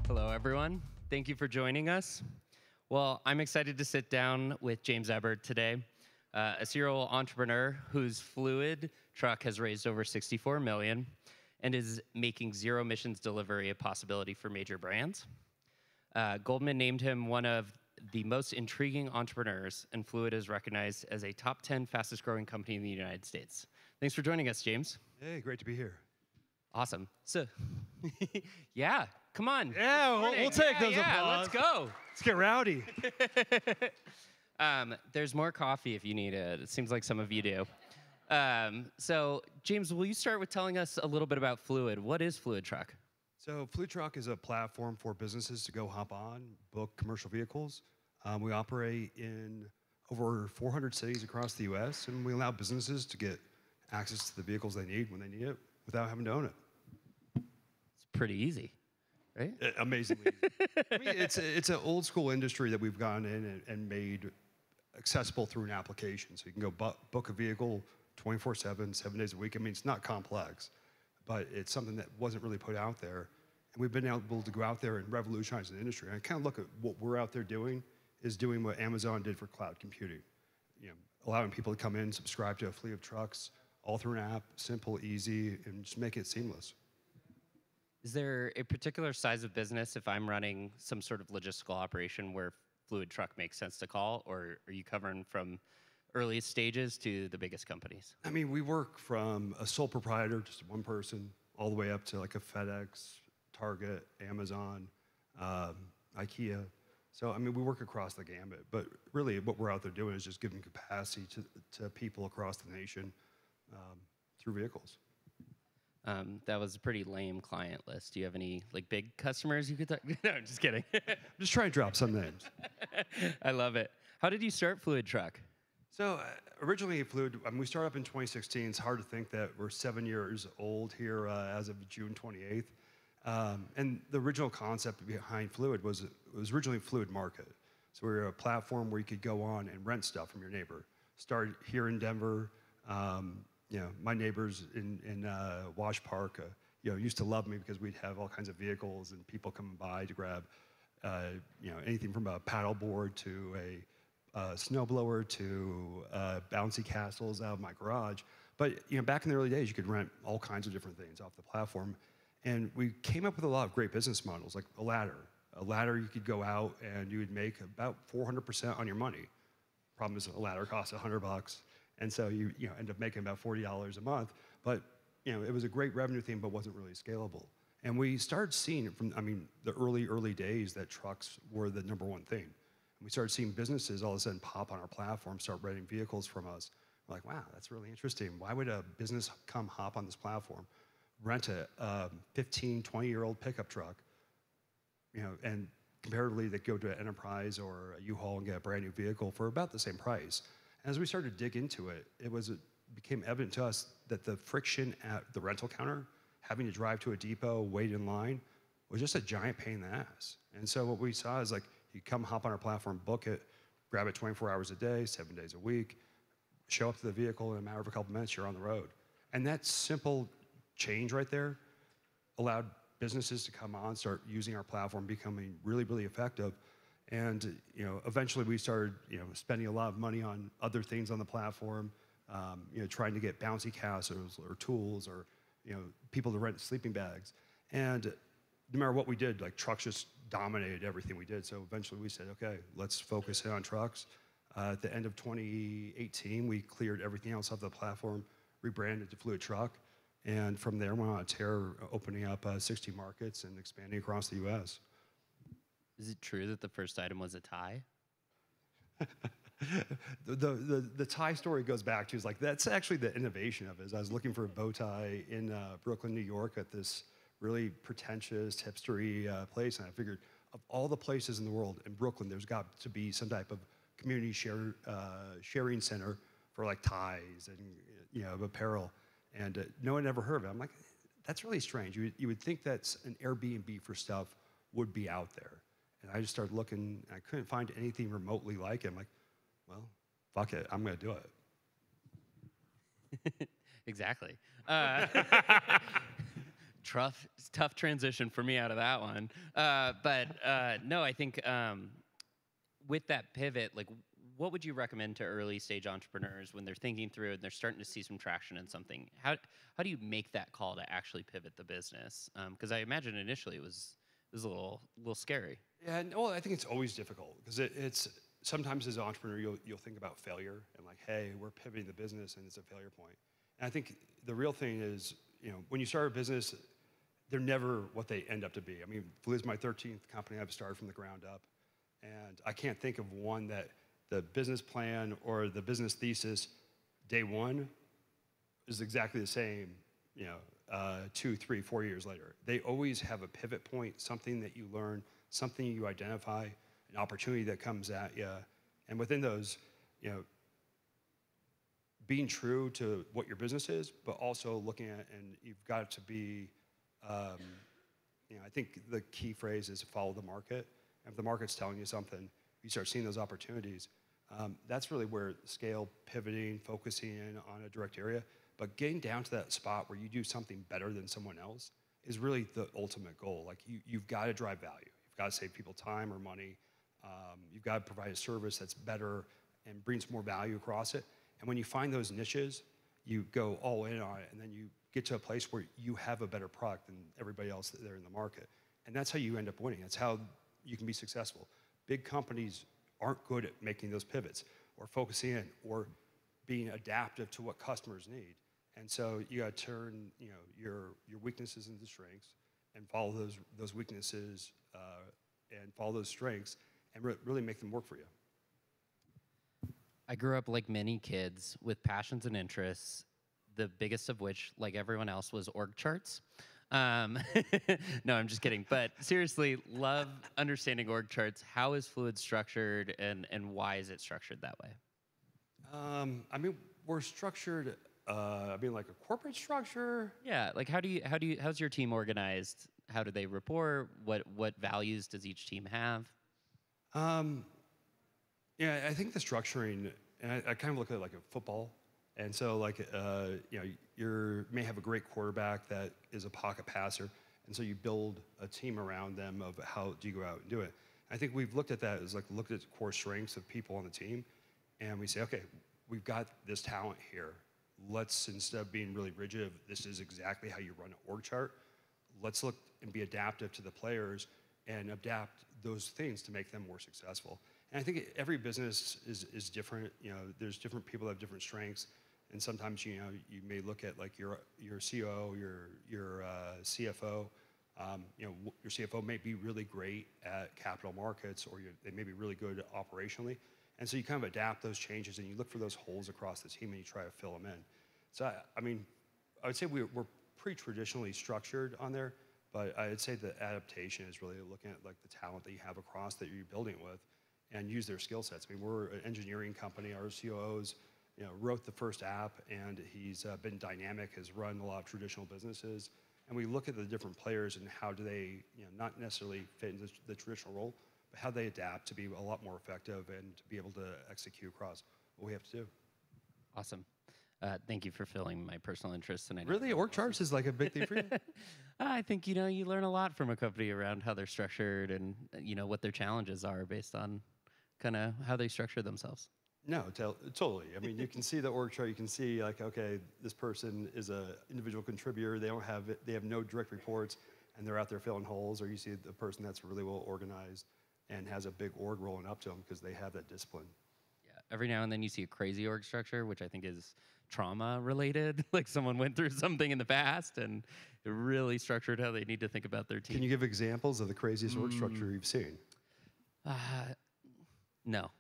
Hello, everyone. Thank you for joining us. Well, I'm excited to sit down with James Eberhard today, a serial entrepreneur whose fluid truck has raised over $64 million and is making zero emissions delivery a possibility for major brands. Goldman named him one of the most intriguing entrepreneurs, and Fluid is recognized as a top 10 fastest growing company in the United States. Thanks for joining us, James. Hey, great to be here. Awesome. So, yeah, come on. Yeah, we'll take those applause. Let's go. Let's get rowdy. There's more coffee if you need it. It seems like some of you do. So, James, will you start with telling us a little bit about Fluid? What is Fluid Truck? So Fluid Truck is a platform for businesses to go hop on, book commercial vehicles. We operate in over 400 cities across the U.S., and we allow businesses to get access to the vehicles they need when they need it without having to own it. It's pretty easy, right? Amazingly easy. I mean, it's an old school industry that we've gone in and made accessible through an application. So you can go book a vehicle 24/7, 7 days a week. I mean, it's not complex, but it's something that wasn't really put out there. And we've been able to go out there and revolutionize the industry. And I kind of look at what we're out there doing is doing what Amazon did for cloud computing. You know, allowing people to come in, subscribe to a fleet of trucks, all through an app, simple, easy, and just make it seamless. Is there a particular size of business, if I'm running some sort of logistical operation, where Fluid Truck makes sense to call, or are you covering from earliest stages to the biggest companies? I mean, we work from a sole proprietor, just one person, all the way up to like a FedEx, Target, Amazon, IKEA. So, I mean, we work across the gamut, but really what we're out there doing is just giving capacity to people across the nation through vehicles. That was a pretty lame client list. Do you have any like big customers you could talk? No, I'm just kidding. I'm just trying to drop some names. I love it. How did you start Fluid Truck? So originally Fluid, we started up in 2016. It's hard to think that we're 7 years old here as of June 28th. And the original concept behind Fluid was originally Fluid Market. So we were a platform where you could go on and rent stuff from your neighbor. Started here in Denver. You know, my neighbors in Wash Park, you know, used to love me because we'd have all kinds of vehicles and people coming by to grab, you know, anything from a paddleboard to a snowblower to bouncy castles out of my garage. But you know, back in the early days, you could rent all kinds of different things off the platform. And we came up with a lot of great business models, like a ladder. A ladder, you could go out and you would make about 400% on your money. Problem is, a ladder costs $100, and so you end up making about $40 a month. But you know, it was a great revenue thing, but wasn't really scalable. And we started seeing it from, I mean, the early days that trucks were the number one thing. And we started seeing businesses all of a sudden pop on our platform, start renting vehicles from us. We're like, wow, that's really interesting. Why would a business come hop on this platform, rent a 15, 20-year-old pickup truck, you know, and comparatively they go to an Enterprise or a U-Haul and get a brand new vehicle for about the same price. And as we started to dig into it, it became evident to us that the friction at the rental counter, having to drive to a depot, wait in line, was just a giant pain in the ass. And so what we saw is like, you come hop on our platform, book it, grab it 24 hours a day, 7 days a week, show up to the vehicle in a matter of a couple minutes, you're on the road. And that simple change right there allowed businesses to come on, start using our platform, becoming really, really effective. And you know, eventually we started, you know, spending a lot of money on other things on the platform, you know, trying to get bouncy castles or tools or, you know, people to rent sleeping bags. And no matter what we did, like trucks just dominated everything we did. So eventually we said, okay, let's focus in on trucks. At the end of 2018, we cleared everything else off the platform, rebranded to Fluid Truck. And from there, went on a tear, opening up 60 markets and expanding across the U.S. Is it true that the first item was a tie? The tie story goes back to, is like, that's actually the innovation of it. I was looking for a bow tie in Brooklyn, New York at this really pretentious, hipstery place. And I figured, of all the places in the world, in Brooklyn, there's got to be some type of community sharing center for like ties and, you know, apparel. And no one ever heard of it. I'm like, that's really strange. You would think that an Airbnb for stuff would be out there. And I just started looking, and I couldn't find anything remotely like it. I'm like, well, fuck it, I'm gonna do it. Exactly. tough transition for me out of that one. No, I think with that pivot, like, what would you recommend to early stage entrepreneurs when they're thinking through and they're starting to see some traction in something? How do you make that call to actually pivot the business? Because I imagine initially it was a little scary. Yeah, well, I think it's always difficult because it's sometimes as an entrepreneur you'll think about failure and like, hey, we're pivoting the business and it's a failure point. And I think the real thing is, when you start a business, they're never what they end up to be. I mean, Fluid is my 13th company I've started from the ground up, and I can't think of one that the business plan or the business thesis day one is exactly the same, 2, 3, 4 years later. They always have a pivot point, something that you learn, something you identify, an opportunity that comes at you. And within those, being true to what your business is, but also looking at, and you've got to be, I think the key phrase is follow the market. And if the market's telling you something, you start seeing those opportunities. That's really where scale, pivoting, focusing in on a direct area, but getting down to that spot where you do something better than someone else is really the ultimate goal. Like you've got to drive value. You've got to save people time or money. You've got to provide a service that's better and brings more value across it. And when you find those niches, you go all in on it, and then you get to a place where you have a better product than everybody else there in the market. And that's how you end up winning. That's how you can be successful. Big companies aren't good at making those pivots or focusing in or being adaptive to what customers need. And so you got to turn your weaknesses into strengths and follow those weaknesses and follow those strengths and really make them work for you. I grew up like many kids with passions and interests, the biggest of which, like everyone else, was org charts. No, I'm just kidding. But seriously, love understanding org charts. How is Fluid structured, and why is it structured that way? I mean, we're structured. Like a corporate structure. Yeah, like how's your team organized? How do they report? What values does each team have? Yeah, I think the structuring, and I kind of look at it like a football. And so, you may have a great quarterback that is a pocket passer, and so you build a team around them of how do you go out and do it. I think we've looked at that as looked at core strengths of people on the team, and we say, okay, we've got this talent here. Let's, instead of being really rigid, this is exactly how you run an org chart, let's look and be adaptive to the players and adapt those things to make them more successful. And I think every business is different. There's different people that have different strengths. And sometimes, you may look at your COO, your CFO. Your CFO may be really great at capital markets, or they may be really good operationally. And so you kind of adapt those changes, and you look for those holes across the team, and you try to fill them in. So I would say we're pretty traditionally structured on there, but I'd say the adaptation is really looking at the talent that you have across that you're building with, and use their skill sets. I mean, we're an engineering company. Our COO's wrote the first app, and he's been dynamic, has run a lot of traditional businesses. And we look at the different players and how do they, not necessarily fit into the traditional role, but how they adapt to be a lot more effective and to be able to execute across what we have to do. Awesome. Thank you for filling my personal interests. And really, org charts is a big thing for you? I think, you learn a lot from a company around how they're structured and, what their challenges are based on kind of how they structure themselves. No, totally. I mean, you can see the org chart. You can see okay, this person is an individual contributor. They have no direct reports, and they're out there filling holes. Or you see the person that's really well organized and has a big org rolling up to them because they have that discipline. Yeah. Every now and then you see a crazy org structure, which I think is trauma related. Like someone went through something in the past and it really structured how they need to think about their team. Can you give examples of the craziest org structure you've seen? No,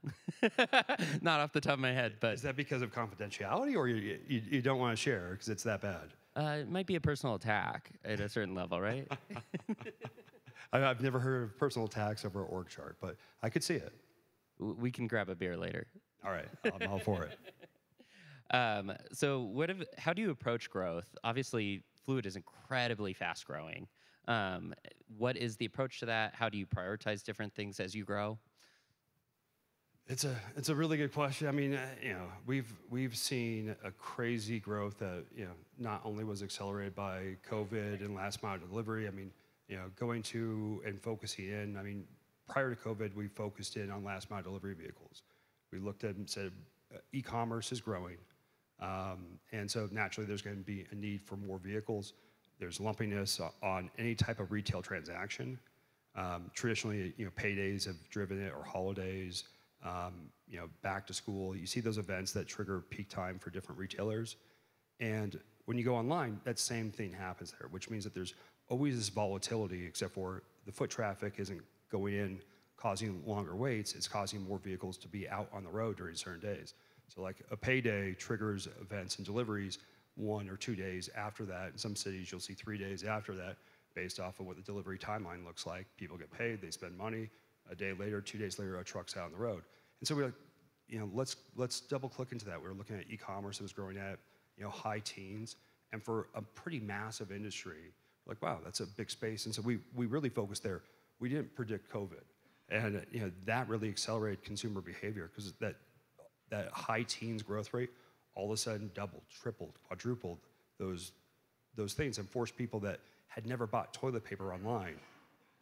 not off the top of my head. But is that because of confidentiality, or you don't want to share because it's that bad? It might be a personal attack at a certain level, right? I've never heard of personal attacks over an org chart, but I could see it. We can grab a beer later. All right, I'm all for it. So how do you approach growth? Obviously, Fluid is incredibly fast growing. What is the approach to that? How do you prioritize different things as you grow? It's a really good question. I mean, we've seen a crazy growth that not only was accelerated by COVID and last mile delivery. I mean, going to and focusing in. I mean, prior to COVID, we focused in on last mile delivery vehicles. We looked at and said, e-commerce is growing, and so naturally there's going to be a need for more vehicles. There's lumpiness on any type of retail transaction. Traditionally, paydays have driven it, or holidays. Back to school, you see those events that trigger peak time for different retailers. And when you go online, that same thing happens there, which means that there's always this volatility, except for the foot traffic isn't going in, causing longer waits. It's causing more vehicles to be out on the road during certain days. So like a payday triggers events and deliveries 1 or 2 days after that. In some cities, you'll see 3 days after that, based off of what the delivery timeline looks like. People get paid, they spend money. A day later, 2 days later, a truck's out on the road. And so we're like, let's double click into that. We're looking at e-commerce that was growing at high teens, and for a pretty massive industry, like, wow, that's a big space. And so we really focused there. We didn't predict COVID, and that really accelerated consumer behavior, because that high teens growth rate all of a sudden doubled, tripled, quadrupled those things, and forced people that had never bought toilet paper online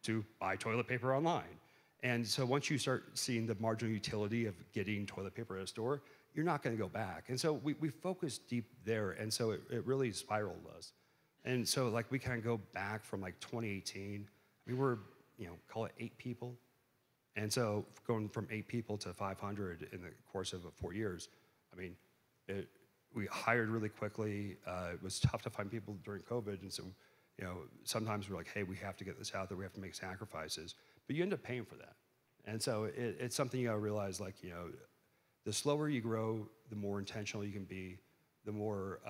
to buy toilet paper online. And so once you start seeing the marginal utility of getting toilet paper at a store, you're not going to go back. And so we focused deep there, and so it really spiraled us. And so like we kind of go back from like 2018, we were call it 8 people. And so going from 8 people to 500 in the course of 4 years, I mean, we hired really quickly. It was tough to find people during COVID, and so sometimes we're like, hey, we have to get this out there. We have to make sacrifices, but you end up paying for that. And so it's something you gotta realize, like, the slower you grow, the more intentional you can be, the more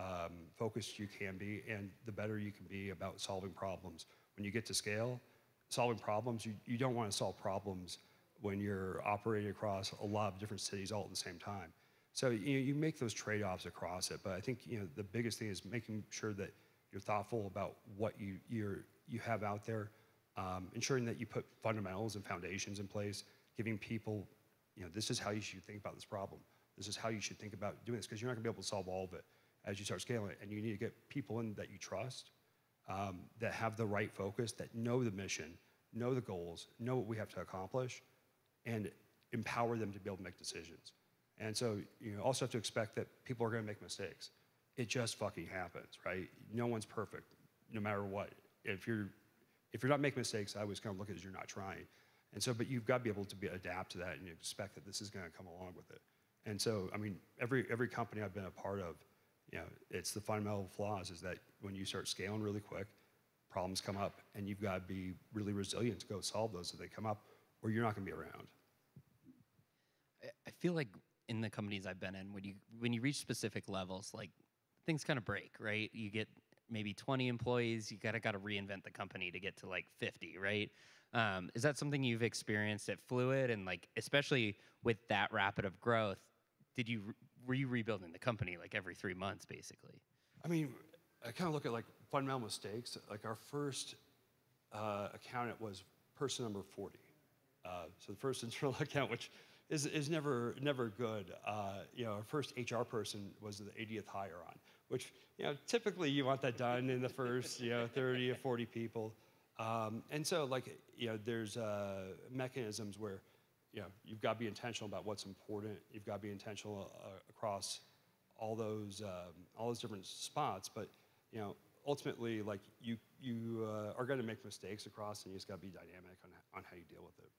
focused you can be, and the better you can be about solving problems. When you get to scale, solving problems, you don't wanna solve problems when you're operating across a lot of different cities all at the same time. So you make those trade-offs across it, but I think the biggest thing is making sure that you're thoughtful about what you have out there, ensuring that you put fundamentals and foundations in place, giving people, this is how you should think about this problem. This is how you should think about doing this, because you're not gonna be able to solve all of it as you start scaling it. And you need to get people in that you trust, that have the right focus, that know the mission, know the goals, know what we have to accomplish, and empower them to be able to make decisions. And so you also have to expect that people are gonna make mistakes. It just fucking happens, right? No one's perfect, no matter what. If you're not making mistakes, I always kind of look at it as you're not trying. And so, but you've got to be able to adapt to that, and you expect that this is going to come along with it. And so, I mean, every company I've been a part of, it's the fundamental flaws is that when you start scaling really quick, problems come up, and you've got to be really resilient to go solve those if they come up, or you're not going to be around. I feel like in the companies I've been in, when you reach specific levels, like, things kind of break, right? You get maybe 20 employees, you gotta reinvent the company to get to like 50, right? Is that something you've experienced at Fluid? And like, especially with that rapid of growth, were you rebuilding the company like every 3 months, basically? I mean, I kind of look at like fundamental mistakes. Like our first accountant was person number 40. So the first internal account, which is never good. Our first HR person was the 80th hire on, which typically you want that done in the first 30 or 40 people. And so like there's mechanisms where you've got to be intentional about what's important. You've got to be intentional across all those different spots. But ultimately, like you are going to make mistakes across, and you just got to be dynamic on how you deal with it.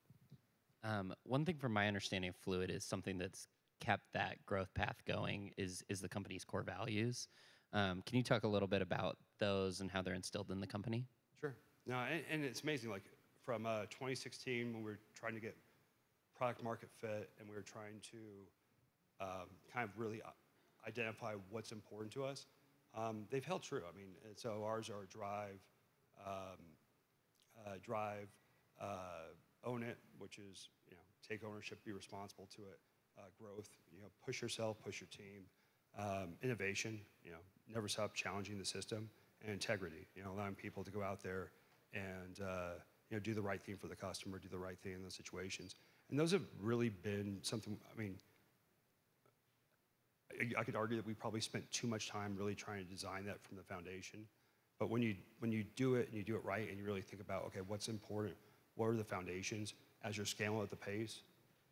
One thing from my understanding of Fluid is something that's kept that growth path going is the company's core values. Can you talk a little bit about those and how they're instilled in the company? Sure. No, and it's amazing. Like from 2016, when we were trying to get product market fit, and we were trying to kind of really identify what's important to us, they've held true. I mean, so ours are drive, own it, which is take ownership, be responsible to it, growth, push yourself, push your team, innovation, never stop challenging the system, and integrity, allowing people to go out there and do the right thing for the customer, do the right thing in those situations. And those have really been something, I mean, I could argue that we probably spent too much time really trying to design that from the foundation. But when you do it and you do it right and you really think about, okay, what's important, what are the foundations as you're scaling at the pace,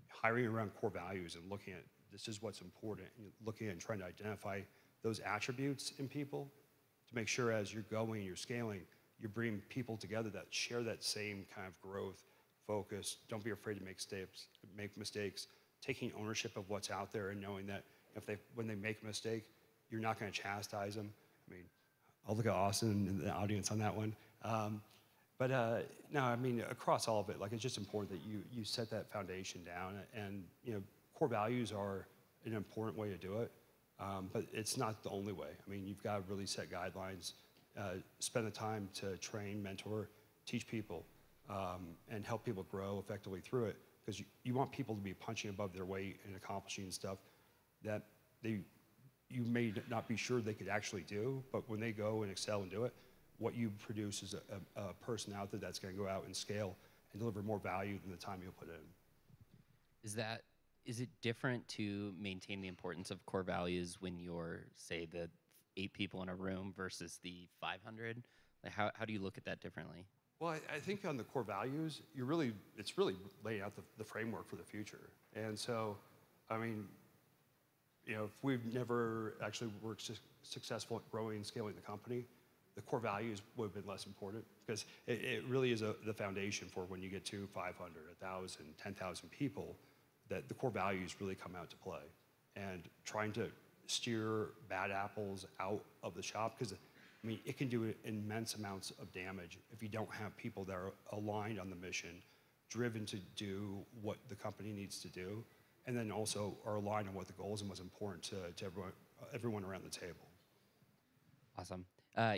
hiring around core values and looking at this is what's important, and looking at and trying to identify those attributes in people to make sure as you're going, you're scaling, you're bringing people together that share that same kind of growth, focus. Don't be afraid to make mistakes, taking ownership of what's out there and knowing that when they make a mistake, you're not going to chastise them. I mean, I'll look at Austin in the audience on that one. No, I mean, across all of it, like it's just important that you set that foundation down, and core values are an important way to do it, but it's not the only way. I mean, you've got to really set guidelines, spend the time to train, mentor, teach people, and help people grow effectively through it, because you want people to be punching above their weight and accomplishing stuff that you may not be sure they could actually do, but when they go and excel and do it, what you produce is a person out there that's going to go out and scale and deliver more value than the time you'll put in. Is it different to maintain the importance of core values when you're, say, the 8 people in a room versus the 500? Like how do you look at that differently? Well, I think on the core values, it's really laying out the framework for the future. And so, I mean, if we've never actually worked successful at growing and scaling the company, the core values would have been less important, because it really is the foundation for when you get to 500, 1,000, 10,000 people, that the core values really come out to play. And trying to steer bad apples out of the shop, because I mean, it can do immense amounts of damage if you don't have people that are aligned on the mission, driven to do what the company needs to do, and then also are aligned on what the goals and what's important to everyone around the table. Awesome.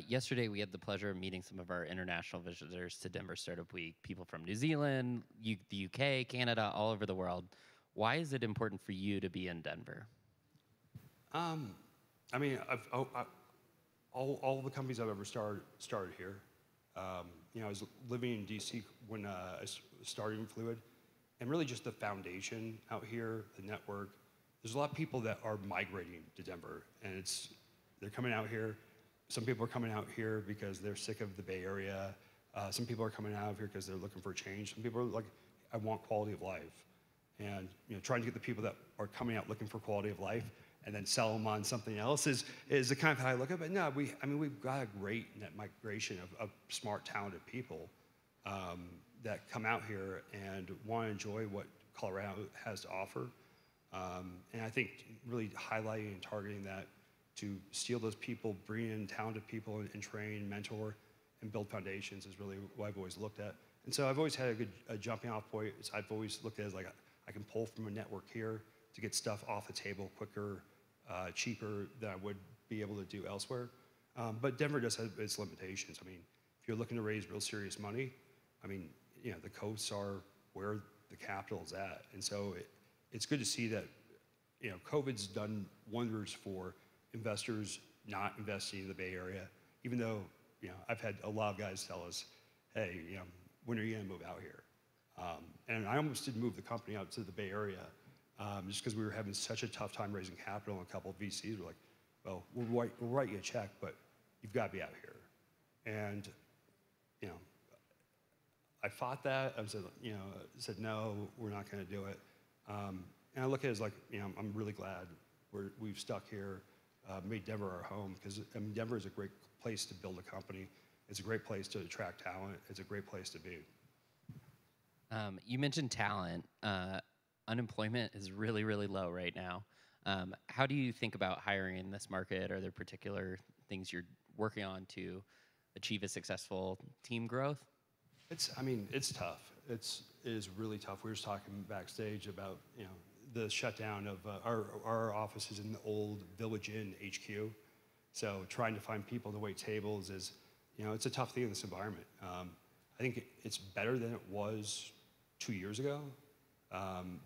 Yesterday, we had the pleasure of meeting some of our international visitors to Denver Startup Week, people from New Zealand, the UK, Canada, all over the world. Why is it important for you to be in Denver? I mean, all the companies I've ever started here. I was living in DC when I was starting Fluid, and really just the foundation out here, the network. There's a lot of people that are migrating to Denver, and they're coming out here. Some people are coming out here because they're sick of the Bay Area. Some people are coming out here because they're looking for change. Some people are like, I want quality of life. And trying to get the people that are coming out looking for quality of life and then sell them on something else is the kind of how I look at it. But no, we've got a great net migration of smart, talented people that come out here and want to enjoy what Colorado has to offer. And I think really highlighting and targeting that to steal those people, bring in talented people and train, mentor, and build foundations is really what I've always looked at. And so I've always had a jumping off point. I've always looked at it as like I can pull from a network here to get stuff off the table quicker, cheaper than I would be able to do elsewhere. But Denver does have its limitations. I mean, if you're looking to raise real serious money, I mean, the coasts are where the capital is at. And so it's good to see that, COVID's done wonders for investors not investing in the Bay Area, even though, I've had a lot of guys tell us, hey, when are you gonna move out here? And I almost didn't move the company out to the Bay Area just because we were having such a tough time raising capital, and a couple of VCs were like, well, we'll write you a check, but you've got to be out here. And, I fought that. I said, no, we're not going to do it. And I look at it as like, I'm really glad we've stuck here, made Denver our home, because Denver is a great place to build a company. It's a great place to attract talent. It's a great place to be. You mentioned talent. Unemployment is really, really low right now. How do you think about hiring in this market? Are there particular things you're working on to achieve a successful team growth? It's tough. It is really tough. We were just talking backstage about, the shutdown of our offices in the old Village Inn HQ. So trying to find people to wait tables is, it's a tough thing in this environment. I think it's better than it was 2 years ago,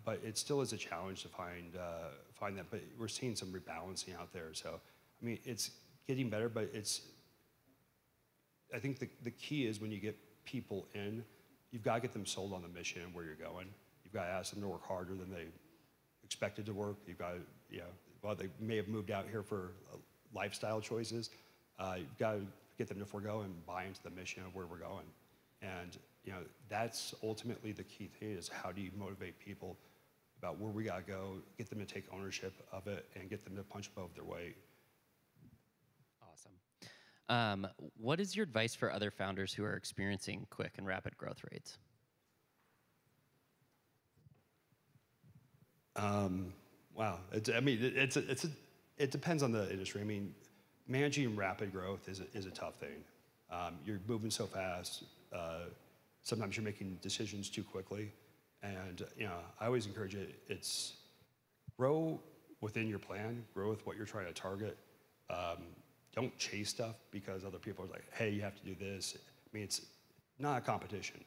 but it still is a challenge to find that. But we're seeing some rebalancing out there. So, it's getting better, but I think the key is when you get people in, you've got to get them sold on the mission and where you're going. you've got to ask them to work harder than they expected to work. You've got to, while they may have moved out here for lifestyle choices, you've got to get them to forego and buy into the mission of where we're going. And that's ultimately the key thing, is how do you motivate people about where we got to go, get them to take ownership of it, and get them to punch above their weight. Awesome. What is your advice for other founders who are experiencing quick and rapid growth rates? Wow. It depends on the industry. I mean, managing rapid growth is a tough thing. You're moving so fast. Sometimes you're making decisions too quickly. And I always encourage it. It's grow within your plan, grow with what you're trying to target. Don't chase stuff because other people are like, hey, you have to do this. I mean, it's not a competition.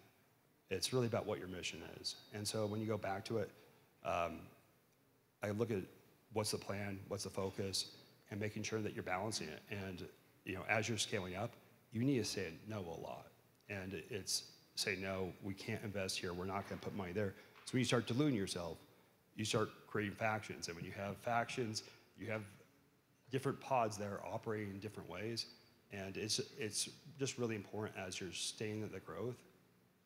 It's really about what your mission is. And so when you go back to it, I look at what's the plan, what's the focus, and making sure that you're balancing it. And as you're scaling up, you need to say no a lot. And it's say, no, we can't invest here. We're not going to put money there. So when you start diluting yourself, you start creating factions. And when you have factions, you have different pods that are operating in different ways. And it's just really important as you're staying at the growth,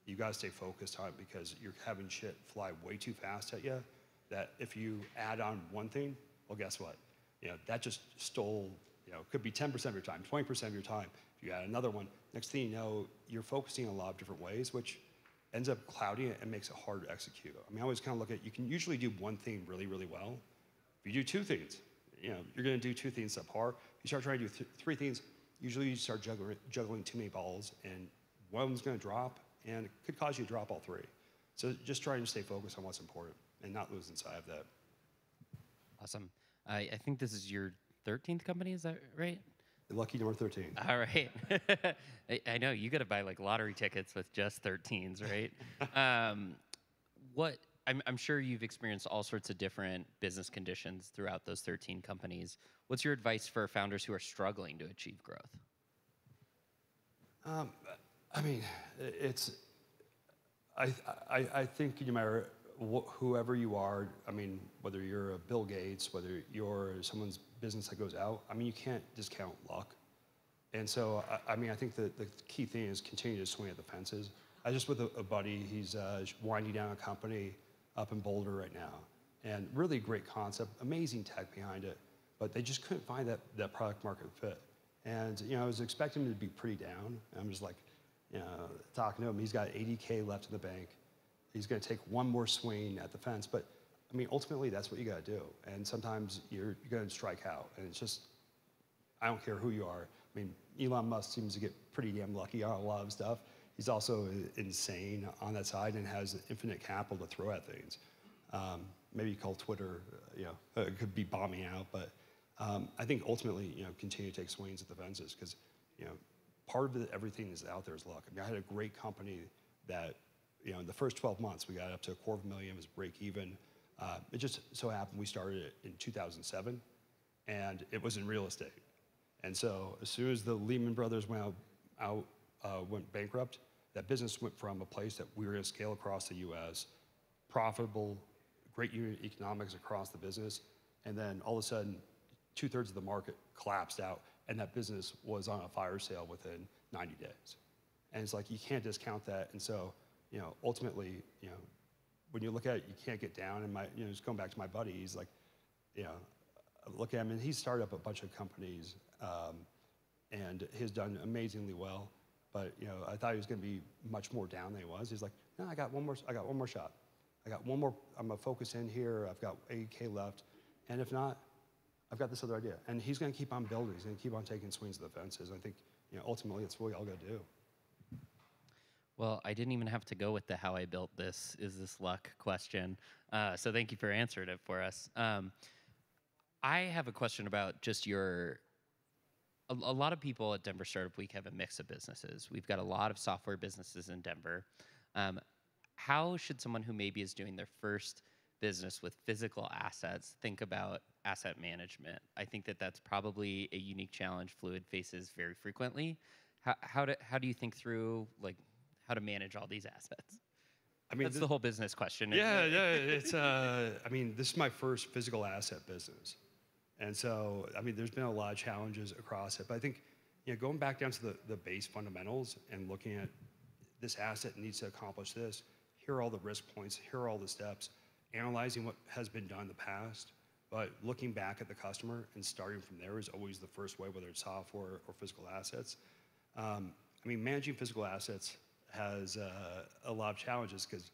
you got to stay focused on it, because you're having shit fly way too fast at you, that if you add on one thing, well, guess what? That just stole, could be 10% of your time, 20% of your time. If you add another one, next thing you know, you're focusing in a lot of different ways, which ends up clouding it and makes it hard to execute. I mean, I always kind of look at, you can usually do one thing really, really well. If you do two things, you're going to do two things subpar. If you start trying to do three things, usually you start juggling too many balls, and one's going to drop, and it could cause you to drop all three. So just trying to stay focused on what's important and not lose inside of that. Awesome. I think this is your 13th company, is that right? Lucky number 13. All right. I know, you got to buy like lottery tickets with just 13s, right? I'm sure you've experienced all sorts of different business conditions throughout those 13 companies. What's your advice for founders who are struggling to achieve growth? I mean, I think no matter whoever you are, I mean, whether you're a Bill Gates, whether you're someone's business that goes out, I mean, you can't discount luck. And so, I mean, I think the key thing is continue to swing at the fences. I was just with a buddy, he's winding down a company up in Boulder right now. And really great concept, amazing tech behind it, but they just couldn't find that product market fit. And, I was expecting him to be pretty down. And I'm just like, talking to him, he's got $80K left in the bank. He's going to take one more swing at the fence. But, I mean, ultimately, that's what you got to do. And sometimes you're going to strike out. And it's just, I don't care who you are. I mean, Elon Musk seems to get pretty damn lucky on a lot of stuff. He's also insane on that side and has infinite capital to throw at things. Maybe you call Twitter, it could be bombing out. But I think ultimately, continue to take swings at the fences, because, part of everything is out there is luck. I mean, I had a great company that, in the first 12 months, we got up to $250,000, it was break even. It just so happened we started it in 2007, and it was in real estate. And so as soon as the Lehman Brothers went bankrupt, that business went from a place that we were going to scale across the U.S., profitable, great unit economics across the business, and then all of a sudden, 2/3 of the market collapsed out, and that business was on a fire sale within 90 days. And it's like, you can't discount that. And so, ultimately, when you look at it, you can't get down. And just going back to my buddy, he's like, look at him, and he's started up a bunch of companies, and he's done amazingly well. But I thought he was going to be much more down than he was. He's like, no, I got one more shot. I got one more. I'm gonna focus in here. I've got $80K left, and if not, I've got this other idea. And he's going to keep on building. He's going to keep on taking swings at the fences. I think ultimately it's what we all got to do. Well, I didn't even have to go with the how I built this, is this luck question. So thank you for answering it for us. I have a question about just a lot of people at Denver Startup Week have a mix of businesses. We've got a lot of software businesses in Denver. How should someone who maybe is doing their first business with physical assets think about asset management? I think that's probably a unique challenge Fluid faces very frequently. How do you think through how to manage all these assets? I mean, That's the whole business question. Yeah, yeah. It's I mean, this is my first physical asset business, and so I mean, there's been a lot of challenges across it. But I think, going back down to the base fundamentals and looking at this asset needs to accomplish this. Here are all the risk points. Here are all the steps. Analyzing what has been done in the past, but looking back at the customer and starting from there is always the first way, whether it's software or physical assets. I mean, managing physical assets has a lot of challenges because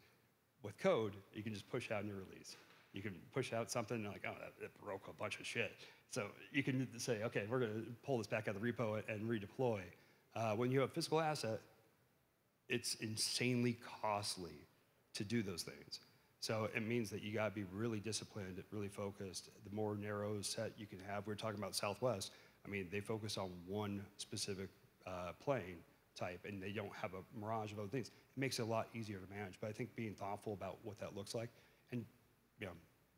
with code, you can just push out a new release. You can push out something and you're like, oh, that broke a bunch of shit. So you can say, okay, we're going to pull this back out of the repo and redeploy. When you have a physical asset, it's insanely costly to do those things. So it means that you got to be really disciplined, really focused. The more narrow set you can have, we're talking about Southwest. I mean, they focus on one specific plane type, and they don't have a mirage of other things. It makes it a lot easier to manage. But I think being thoughtful about what that looks like, and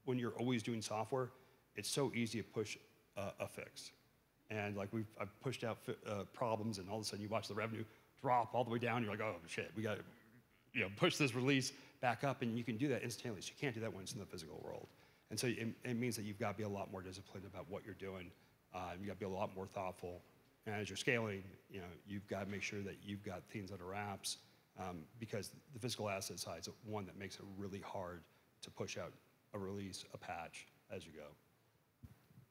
when you're always doing software, it's so easy to push a fix. And like I've pushed out problems, and all of a sudden you watch the revenue drop all the way down. You're like, oh shit, we got to push this release back up, and you can do that instantaneously. You can't do that when it's in the physical world. And so it means that you've got to be a lot more disciplined about what you're doing. You've got to be a lot more thoughtful. And as you're scaling, you've got to make sure that you've got things under wraps because the physical asset side is one that makes it really hard to push out a release, a patch as you go.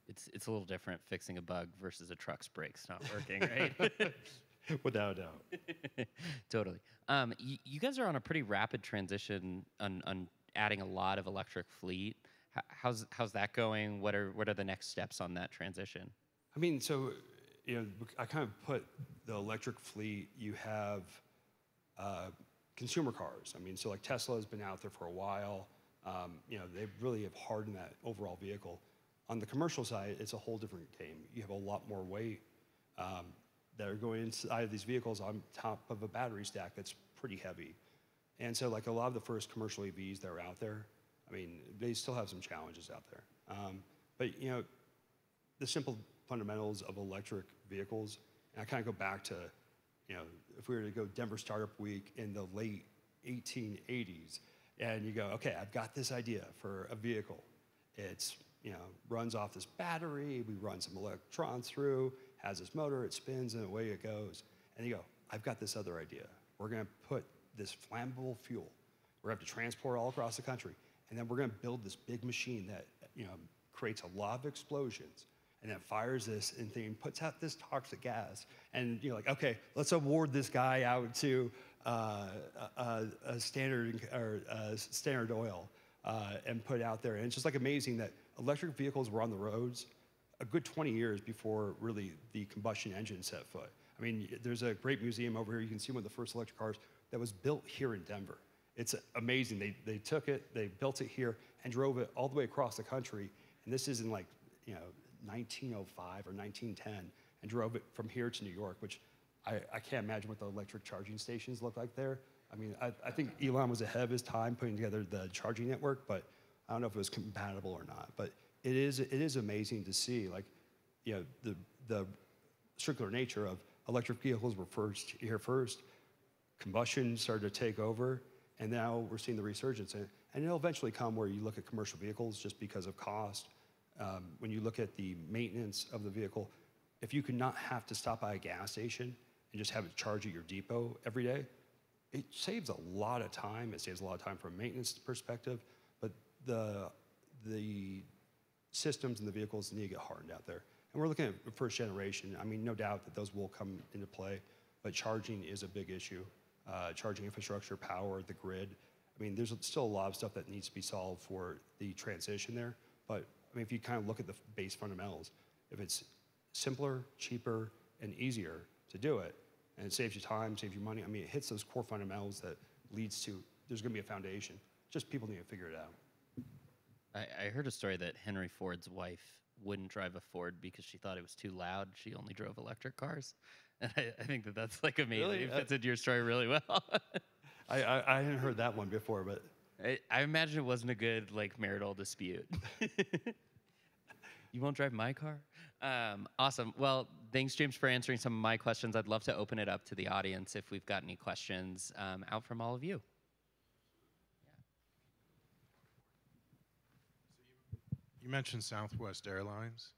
It's a little different fixing a bug versus a truck's brakes not working, right? Without a doubt. Totally. You guys are on a pretty rapid transition on adding a lot of electric fleet. How's that going? What are the next steps on that transition? I mean, so I kind of put the electric fleet. You have consumer cars. I mean, so like Tesla has been out there for a while. They really have hardened that overall vehicle. On the commercial side, it's a whole different game. You have a lot more weight that are going inside of these vehicles on top of a battery stack that's pretty heavy. And so like a lot of the first commercial EVs that are out there, I mean, they still have some challenges out there. But the simple fundamentals of electric vehicles, and I kind of go back to, if we were to go Denver Startup Week in the late 1880s, and you go, okay, I've got this idea for a vehicle. It's, runs off this battery, we run some electrons through, has this motor, it spins, and away it goes. And you go, I've got this other idea. We're going to put this flammable fuel. We're going to have to transport all across the country. And then we're going to build this big machine that creates a lot of explosions, and then fires this and thing, puts out this toxic gas. And you're like, okay, let's award this guy out to a Standard Oil and put it out there. And it's just like amazing that electric vehicles were on the roads a good 20 years before really the combustion engine set foot. I mean, there's a great museum over here. You can see one of the first electric cars that was built here in Denver. It's amazing. They took it, they built it here, and drove it all the way across the country. And this is in 1905 or 1910, and drove it from here to New York, which I can't imagine what the electric charging stations look like there. I mean, I think Elon was ahead of his time putting together the charging network, but I don't know if it was compatible or not. But it is amazing to see, the circular nature of electric vehicles were here first. Combustion started to take over, and now we're seeing the resurgence. And it'll eventually come where you look at commercial vehicles just because of cost. When you look at the maintenance of the vehicle, if you could not have to stop by a gas station and just have it charge at your depot every day, it saves a lot of time. It saves a lot of time from a maintenance perspective, but the systems and the vehicles need to get hardened out there. And we're looking at first generation. I mean, no doubt that those will come into play, but charging is a big issue. Charging infrastructure, power, the grid. I mean, there's still a lot of stuff that needs to be solved for the transition there. But I mean, if you kind of look at the base fundamentals, if it's simpler, cheaper, and easier to do it, and it saves you time, saves you money, I mean, it hits those core fundamentals that leads to, there's going to be a foundation. Just people need to figure it out. I heard a story that Henry Ford's wife wouldn't drive a Ford because she thought it was too loud. She only drove electric cars. And I think that's like amazing. Really? It fits into your story really well. I hadn't heard that one before, but I imagine it wasn't a good marital dispute. You won't drive my car? Awesome. Well, thanks, James, for answering some of my questions. I'd love to open it up to the audience if we've got any questions out from all of you. You mentioned Southwest Airlines.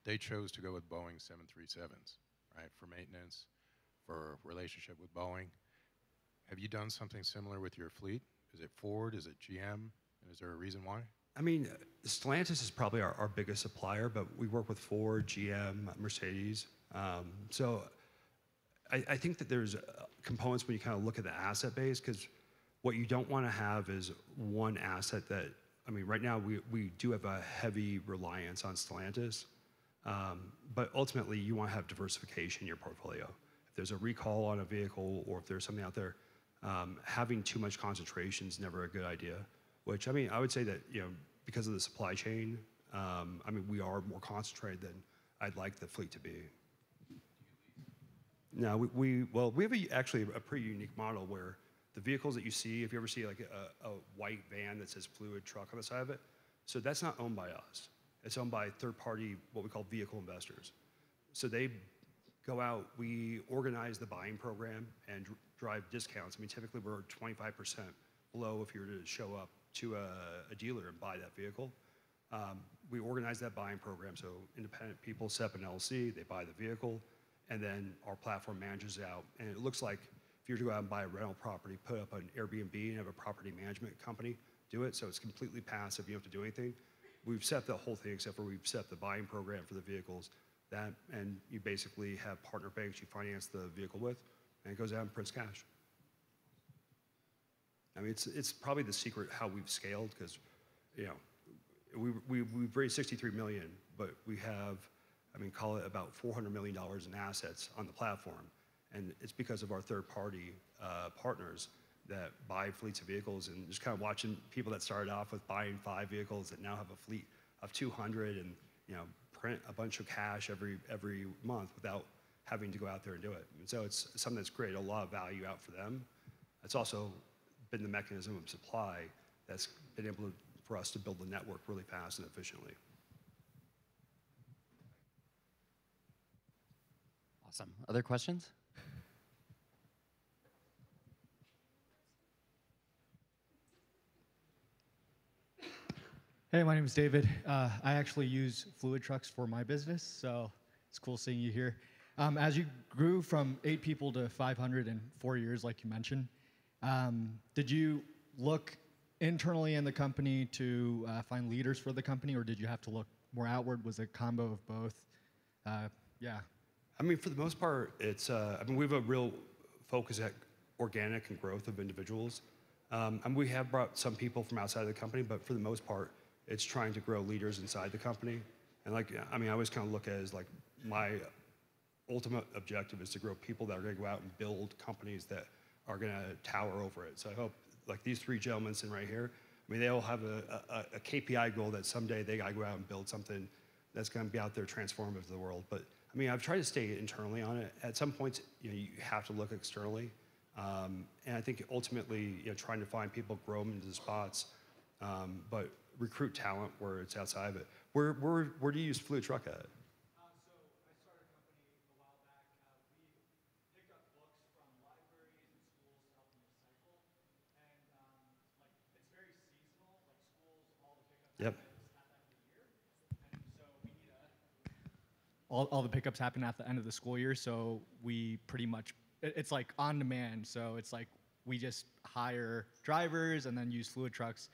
They chose to go with Boeing 737s, right, for maintenance, for relationship with Boeing. Have you done something similar with your fleet? Is it Ford? Is it GM? And is there a reason why? I mean, Stellantis is probably our biggest supplier, but we work with Ford, GM, Mercedes. So I think that there's components when you kind of look at the asset base, because what you don't want to have is one asset that, I mean, right now we do have a heavy reliance on Stellantis, but ultimately you want to have diversification in your portfolio. If there's a recall on a vehicle or if there's something out there, having too much concentration is never a good idea. Which, I mean, I would say that, because of the supply chain, I mean, we are more concentrated than I'd like the fleet to be. No, we have actually a pretty unique model where the vehicles that you see, if you ever see like a white van that says Fluid Truck on the side of it, so that's not owned by us. It's owned by third-party, what we call vehicle investors. So they go out, we organize the buying program and drive discounts. I mean, typically we're 25% below if you were to show up to a dealer and buy that vehicle. We organize that buying program, so independent people set up an LLC, they buy the vehicle, and then our platform manages it out. And it looks like if you were to go out and buy a rental property, put up an Airbnb and have a property management company do it, so it's completely passive, you don't have to do anything. We've set up the whole thing except for we've set up the buying program for the vehicles, and you basically have partner banks you finance the vehicle with, and it goes out and prints cash. I mean, it's probably the secret how we've scaled, because, we've raised $63 million, but we have, I mean, call it about $400 million in assets on the platform, and it's because of our third-party partners that buy fleets of vehicles, and just kind of watching people that started off with buying 5 vehicles that now have a fleet of 200 and print a bunch of cash every month without having to go out there and do it. And so it's something that's created a lot of value out for them. It's also been the mechanism of supply that's been able for us to build the network really fast and efficiently. Awesome. Other questions? Hey, my name is David. I actually use Fluid Trucks for my business, so it's cool seeing you here. As you grew from 8 people to 500 in 4 years, like you mentioned, did you look internally in the company to find leaders for the company, or did you have to look more outward? Was it a combo of both? Yeah. I mean, for the most part, it's, I mean, we have a real focus at organic and growth of individuals. And we have brought some people from outside of the company, but for the most part, it's trying to grow leaders inside the company. And like, I mean, I always kind of look at it as like my ultimate objective is to grow people that are going to go out and build companies that are going to tower over it. So I hope, like these 3 gentlemen sitting right here, I mean, they all have a KPI goal that someday they got to go out and build something that's going to be out there transformative to the world. But I mean, I've tried to stay internally on it. At some points, you have to look externally. And I think ultimately, trying to find people, grow them into the spots, but recruit talent where it's outside of it. Where do you use Fluid Truck at? So I started a company a while back. We picked up books from libraries and schools to help them recycle. And it's very seasonal, like schools, all the pickups Yep. happen at the end of the year. And so we need all the pickups happen at the end of the school year, so we pretty much, it's like on demand. So it's like we just hire drivers and then use Fluid Trucks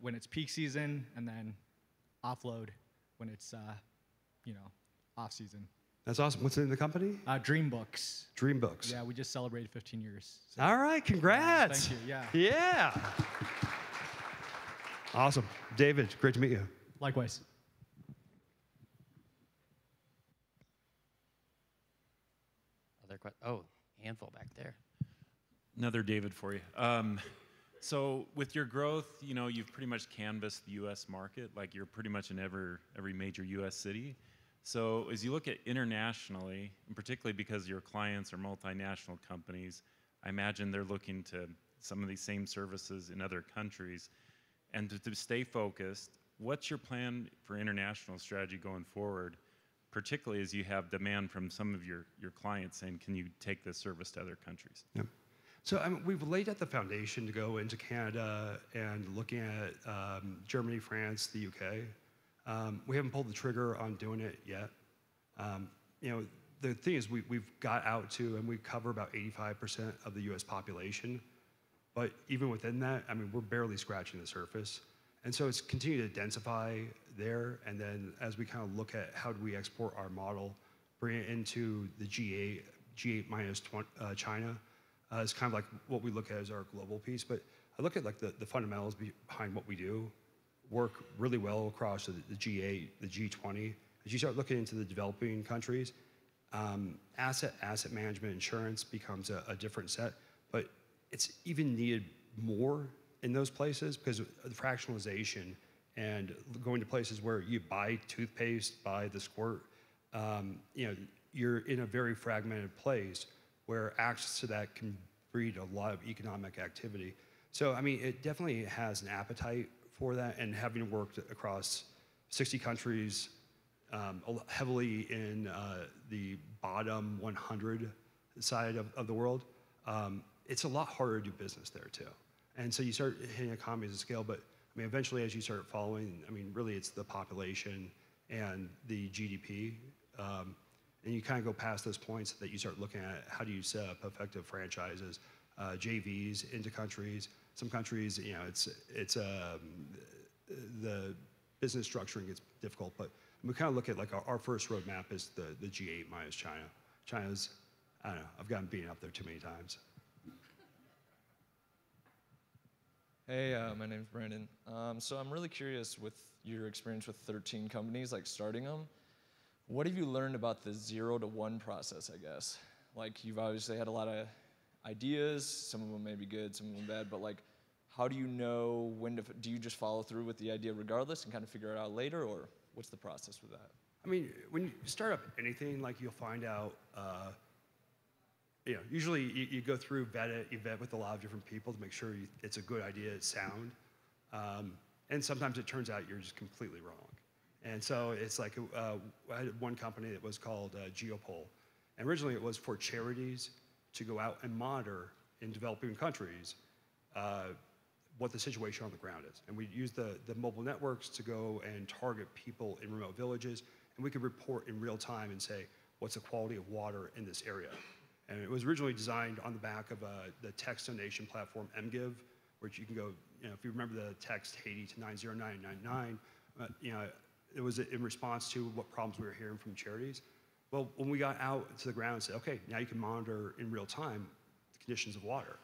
when it's peak season, and then offload when it's off season. That's awesome. What's the name of the company? Dream Books. Dream Books. Yeah, we just celebrated 15 years. So. All right, congrats. Thank you. Yeah. Yeah. Awesome. David, great to meet you. Likewise. Other questions? Oh, handful back there. Another David for you. So with your growth, you've pretty much canvassed the U.S. market, like you're pretty much in every major U.S. city. So as you look at internationally, and particularly because your clients are multinational companies, I imagine they're looking to some of these same services in other countries. And to stay focused, what's your plan for international strategy going forward, particularly as you have demand from some of your clients saying, can you take this service to other countries? Yep. So we've laid out the foundation to go into Canada and looking at Germany, France, the UK. We haven't pulled the trigger on doing it yet. You know, the thing is we've got out to, and we cover about 85% of the US population. But even within that, I mean, we're barely scratching the surface. And so it's continued to densify there. And then as we kind of look at how do we export our model, bring it into the G8 minus China, it's kind of like what we look at as our global piece. But I look at like the fundamentals behind what we do work really well across the G8, the G20. As you start looking into the developing countries, asset management insurance becomes a different set, but it's even needed more in those places because of the fractionalization and going to places where you buy toothpaste, buy the squirt, you know, you're in a very fragmented place where access to that can breed a lot of economic activity. So, I mean, it definitely has an appetite for that, and having worked across 60 countries, heavily in the bottom 100 side of the world, it's a lot harder to do business there too. And so you start hitting economies of scale, but I mean, eventually as you start following, I mean, really it's the population and the GDP, and you kind of go past those points that you start looking at how do you set up effective franchises, JVs into countries. Some countries, you know, it's the business structuring gets difficult, but we kind of look at like our first roadmap is the G8 minus China. China's, I don't know, I've gotten beaten up there too many times. Hey, my name's Brandon. So I'm really curious with your experience with 13 companies, like starting them. What have you learned about the 0 to 1 process, I guess? Like you've obviously had a lot of ideas, some of them may be good, some of them bad, but like how do you know when to, do you just follow through with the idea regardless and kind of figure it out later, or what's the process with that? I mean, when you start up anything, like you'll find out, you know, usually you go through, you vet with a lot of different people to make sure it's a good idea, it's sound. And sometimes it turns out you're just completely wrong. And so it's like, I had one company that was called Geopol. And originally it was for charities to go out and monitor in developing countries what the situation on the ground is. And we use the mobile networks to go and target people in remote villages, and we could report in real time and say, what's the quality of water in this area? And it was originally designed on the back of the text donation platform MGive, which you can go, you know, if you remember the text Haiti to 90999, you know, it was in response to what problems we were hearing from charities. Well, when we got out to the ground and said, okay, now you can monitor in real time the conditions of water.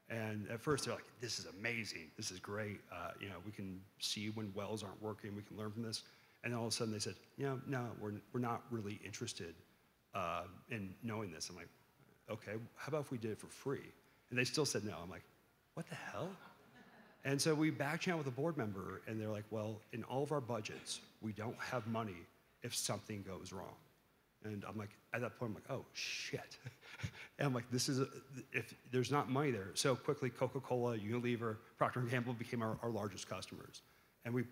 And at first they're like, this is amazing, this is great. You know, we can see when wells aren't working, we can learn from this. And then all of a sudden they said, no, we're not really interested in knowing this. I'm like, okay, how about if we did it for free? And they still said no. I'm like, what the hell? And so we back-channeled with a board member, and they're like, well, in all of our budgets, we don't have money if something goes wrong. And I'm like, at that point, I'm like, oh, shit. And I'm like, this is, if there's not money there. So quickly, Coca-Cola, Unilever, Procter & Gamble became our largest customers. And we,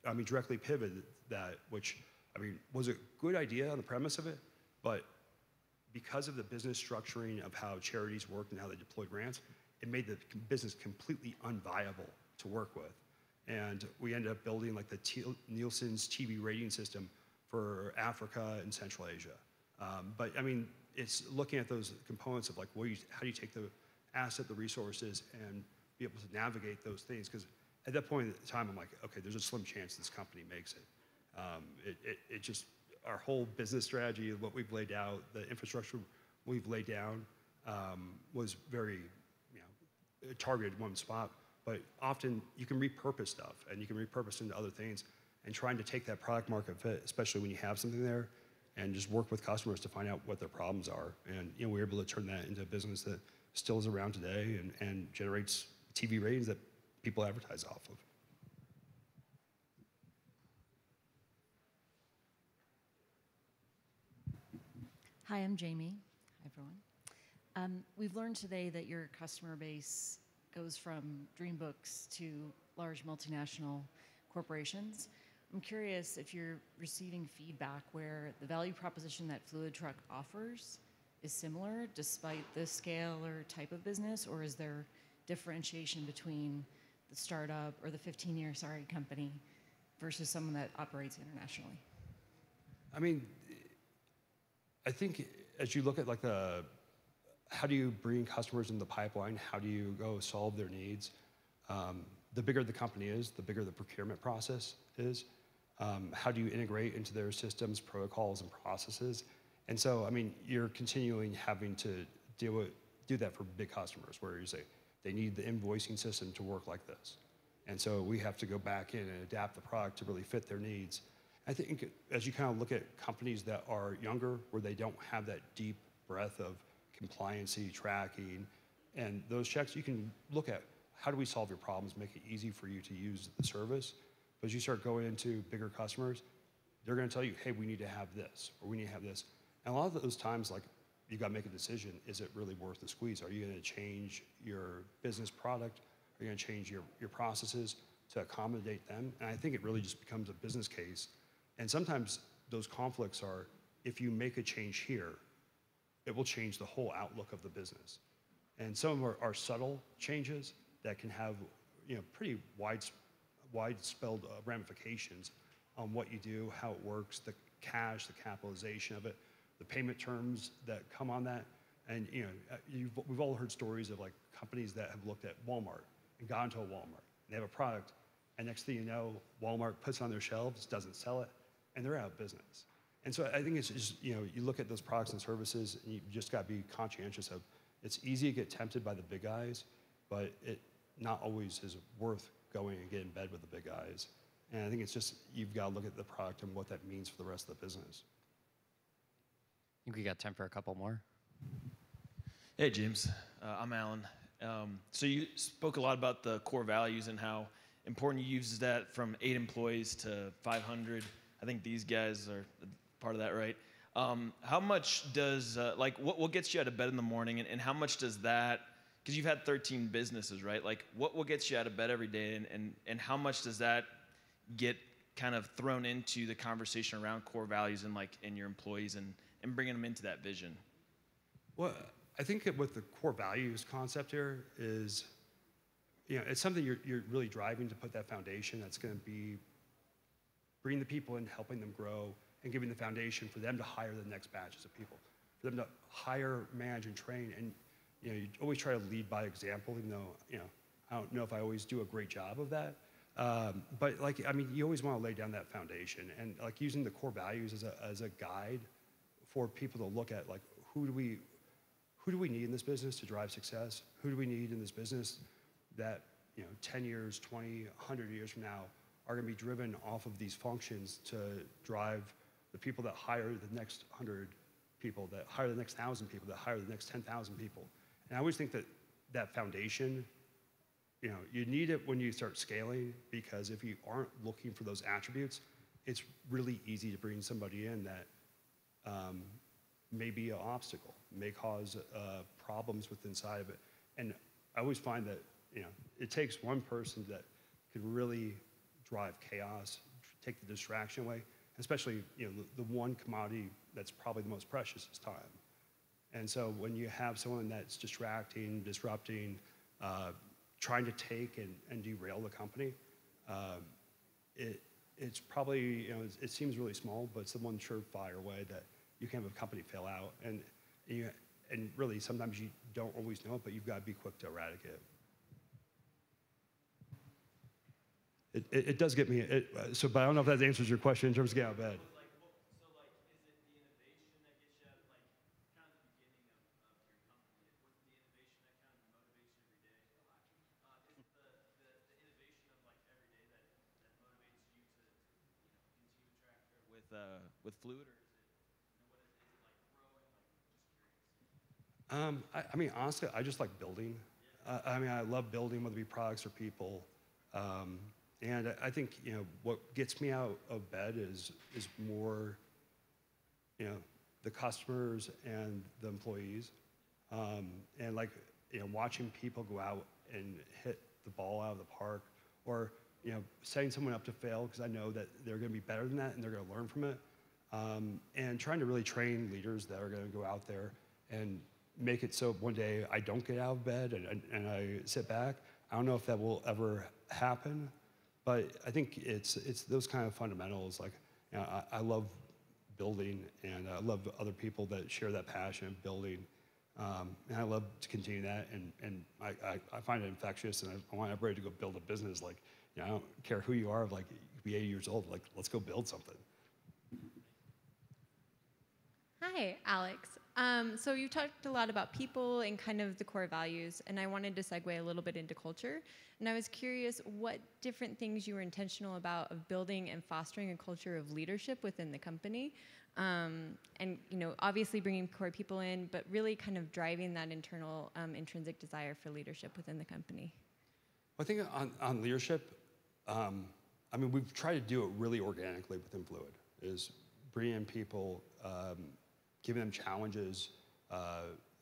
I mean, directly pivoted that, which, I mean, was a good idea on the premise of it, but because of the business structuring of how charities worked and how they deploy grants, it made the business completely unviable to work with. And we ended up building like the Nielsen's TV rating system for Africa and Central Asia. But I mean, it's looking at those components of like, how do you take the asset, the resources, and be able to navigate those things? Because at that point in time, I'm like, okay, there's a slim chance this company makes it. It just, our whole business strategy, what we've laid out, the infrastructure we've laid down was very, you know, targeted one spot. But often you can repurpose stuff, and you can repurpose into other things, and trying to take that product market fit, especially when you have something there, and just work with customers to find out what their problems are. And you know, we're able to turn that into a business that still is around today and generates TV ratings that people advertise off of. Hi, I'm Jamie. Hi, everyone. We've learned today that your customer base goes from dream books to large multinational corporations. I'm curious if you're receiving feedback where the value proposition that Fluid Truck offers is similar despite the scale or type of business, or is there differentiation between the startup or the 15-year company versus someone that operates internationally? I mean, I think as you look at like how do you bring customers in the pipeline? How do you go solve their needs? The bigger the company is, the bigger the procurement process is. How do you integrate into their systems, protocols, and processes? And so, I mean, you're continuing having to do that for big customers, where you say they need the invoicing system to work like this. And so we have to go back in and adapt the product to really fit their needs. I think as you kind of look at companies that are younger, where they don't have that deep breadth of compliancy, tracking, and those checks, you can look at how do we solve your problems, make it easy for you to use the service. But as you start going into bigger customers, they're going to tell you, hey, we need to have this, or we need to have this. And a lot of those times, like, you got to make a decision. Is it really worth the squeeze? Are you going to change your business product? Are you going to change your processes to accommodate them? And I think it really just becomes a business case. And sometimes those conflicts are, if you make a change here, it will change the whole outlook of the business. And some of them are subtle changes that can have, pretty wide-spelled ramifications on what you do, how it works, the cash, the capitalization of it, the payment terms that come on that. And we've all heard stories of like companies that have looked at Walmart and gone to a Walmart. And they have a product, and next thing you know, Walmart puts it on their shelves, doesn't sell it, and they're out of business. And so I think it's just, you look at those products and services, and you just got to be conscientious of, it's easy to get tempted by the big guys, but it not always is worth going and get in bed with the big guys. And I think it's just, you've got to look at the product and what that means for the rest of the business. I think we got time for a couple more. Hey, James. I'm Alan. So you spoke a lot about the core values and how important you use that from 8 employees to 500. I think these guys are part of that, right? How much does, what gets you out of bed in the morning, and how much does that, because you've had 13 businesses, right? Like, what gets you out of bed every day, and how much does that get kind of thrown into the conversation around core values and in your employees and bringing them into that vision? Well, I think with the core values concept here is, it's something you're really driving to put that foundation that's going to be bringing the people in, helping them grow, and giving the foundation for them to hire the next batches of people, for them to hire, manage, and train. And you always try to lead by example, even though I don't know if I always do a great job of that. But you always want to lay down that foundation, and using the core values as a guide for people to look at, who do we need in this business to drive success? Who do we need in this business that 10 years, 20, 100 years from now are going to be driven off of these functions to drive the people that hire the next 100 people, that hire the next 1,000 people, that hire the next 10,000 people. And I always think that foundation, you need it when you start scaling, because if you aren't looking for those attributes, it's really easy to bring somebody in that may be an obstacle, may cause problems with inside of it. And I always find that it takes one person that could really drive chaos, take the distraction away, especially the one commodity that's probably the most precious is time. And so when you have someone that's distracting, disrupting, trying to take and derail the company, it's probably, it seems really small, but it's the one surefire way that you can have a company fail out. And really, sometimes you don't always know it, but you've got to be quick to eradicate it. It does get me, but I don't know if that answers your question in terms of getting out of bed. With Fluid, or is it like growing? Just curious. I mean, honestly, I just like building. I love building, whether it be products or people. And I think what gets me out of bed is more the customers and the employees, and watching people go out and hit the ball out of the park, or setting someone up to fail because I know that they're going to be better than that and they're going to learn from it, and trying to really train leaders that are going to go out there and make it so one day I don't get out of bed and I sit back. I don't know if that will ever happen, but I think it's those kind of fundamentals. Like, you know, I love building, and I love other people that share that passion of building. And I love to continue that, and I find it infectious, and I want everybody to go build a business. Like, you know, I don't care who you are, like, you could be 80 years old, like, let's go build something. Hi, Alex. So you talked a lot about people and kind of the core values, and I wanted to segue a little bit into culture. And I was curious what different things you were intentional about of building and fostering a culture of leadership within the company. And, you know, obviously bringing core people in, but really kind of driving that internal intrinsic desire for leadership within the company. I think on leadership, I mean, we've tried to do it really organically within Fluid, is bring in people, giving them challenges,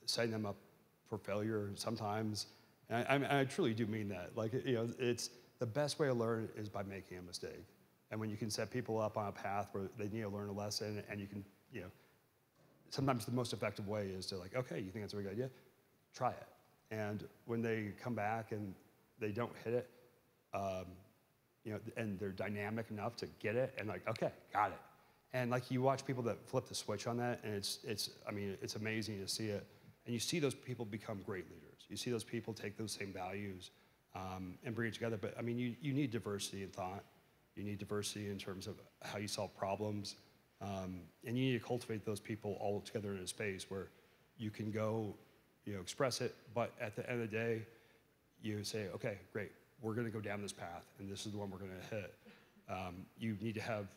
setting them up for failure sometimes. And I truly do mean that. Like, you know, it's the best way to learn is by making a mistake. And when you can set people up on a path where they need to learn a lesson, and you can, you know, sometimes the most effective way is to, like, okay, you think that's a good idea? Try it. And when they come back and they don't hit it, you know, and they're dynamic enough to get it, and like, okay, got it. And like, you watch people that flip the switch on that, and I mean, it's amazing to see it. And you see those people become great leaders. You see those people take those same values and bring it together. But I mean, you need diversity in thought. You need diversity in terms of how you solve problems. And you need to cultivate those people all together in a space where you can go, you know, express it, but at the end of the day, you say, okay, great, we're gonna go down this path, and this is the one we're gonna hit. You need to have,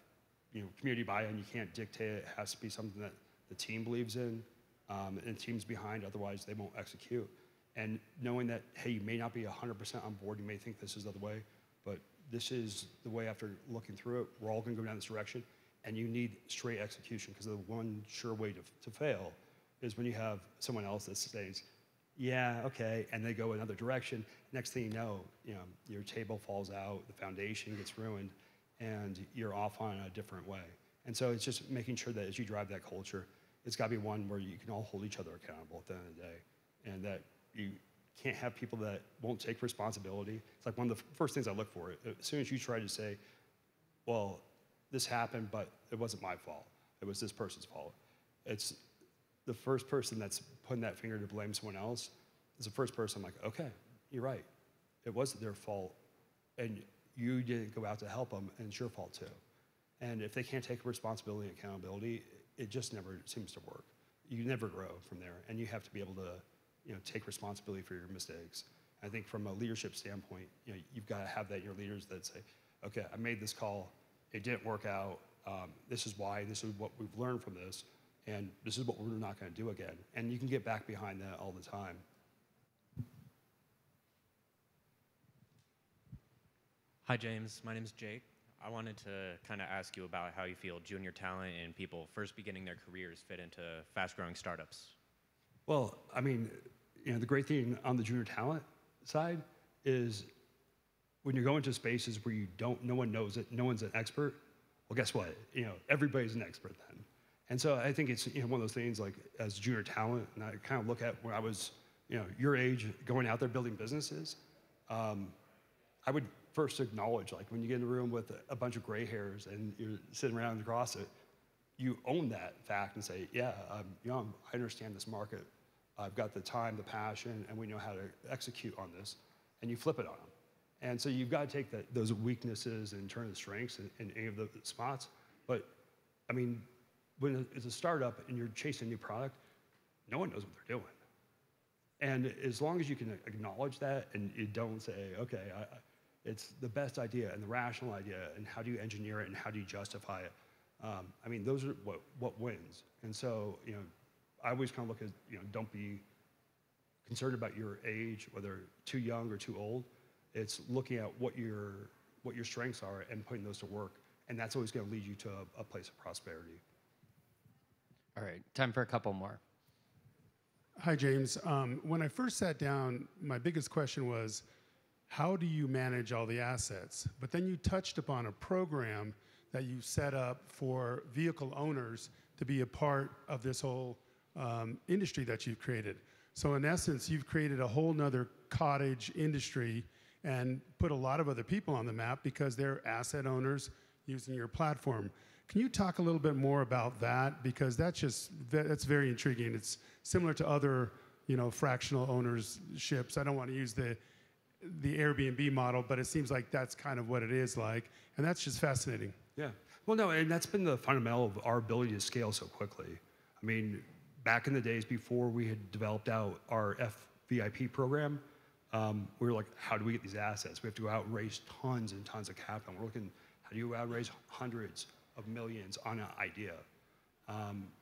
you know, community buy-in. You can't dictate it. It has to be something that the team believes in, and the team's behind, otherwise they won't execute. And knowing that, hey, you may not be 100% on board, you may think this is the other way, but this is the way. After looking through it, we're all gonna go down this direction, and you need straight execution, because the one sure way to fail is when you have someone else that says, yeah, okay, and they go another direction. Next thing you know, your table falls out, the foundation gets ruined, and you're off on a different way. And so it's just making sure that as you drive that culture, it's gotta be one where you can all hold each other accountable at the end of the day, and that you can't have people that won't take responsibility. It's like one of the first things I look for. As soon as you try to say, well, this happened, but it wasn't my fault, it was this person's fault. It's the first person that's putting that finger to blame someone else is the first person. I'm like, okay, you're right. It wasn't their fault, and you didn't go out to help them, and it's your fault too. And if they can't take responsibility and accountability, it just never seems to work. You never grow from there, and you have to be able to, you know, take responsibility for your mistakes. I think from a leadership standpoint, you know, you've got to have that in your leaders that say, okay, I made this call, it didn't work out, this is why, this is what we've learned from this, and this is what we're not going to do again. And you can get back behind that all the time. Hi, James. My name is Jake. I wanted to kind of ask you about how you feel junior talent and people first beginning their careers fit into fast-growing startups. Well, I mean, you know, the great thing on the junior talent side is when you're going to spaces where no one knows it, no one's an expert, well, guess what? You know, everybody's an expert then. And so I think it's, you know, one of those things, like, as junior talent, and I kind of look at when I was, you know, your age, going out there building businesses, I would first acknowledge, like, when you get in a room with a bunch of gray hairs and you're sitting around across it, you own that fact and say, yeah, you know, I understand this market. I've got the time, the passion, and we know how to execute on this. And you flip it on them. And so you've got to take those weaknesses and turn the strengths in any of the spots. But, I mean, when it's a startup and you're chasing a new product, no one knows what they're doing. And as long as you can acknowledge that and you don't say, okay, it's the best idea and the rational idea, and how do you engineer it and how do you justify it? I mean, those are what wins. And so, you know, I always kind of look at, you know, don't be concerned about your age, whether too young or too old. It's looking at what your strengths are and putting those to work. And that's always going to lead you to a place of prosperity. All right, time for a couple more. Hi, James. When I first sat down, my biggest question was, how do you manage all the assets? But then you touched upon a program that you set up for vehicle owners to be a part of this whole industry that you've created. So in essence, you've created a whole nother cottage industry and put a lot of other people on the map because they're asset owners using your platform. Can you talk a little bit more about that? Because that's very intriguing. It's similar to other, fractional ownerships. I don't want to use the Airbnb model, but it seems like that's kind of what it is like, and that's just fascinating. Yeah. Well, no, and that's been the fundamental of our ability to scale so quickly. I mean, back in the days before we had developed out our FVIP program, we were like, how do we get these assets? We have to go out and raise tons and tons of capital. We're looking, how do you raise hundreds of millions on an idea?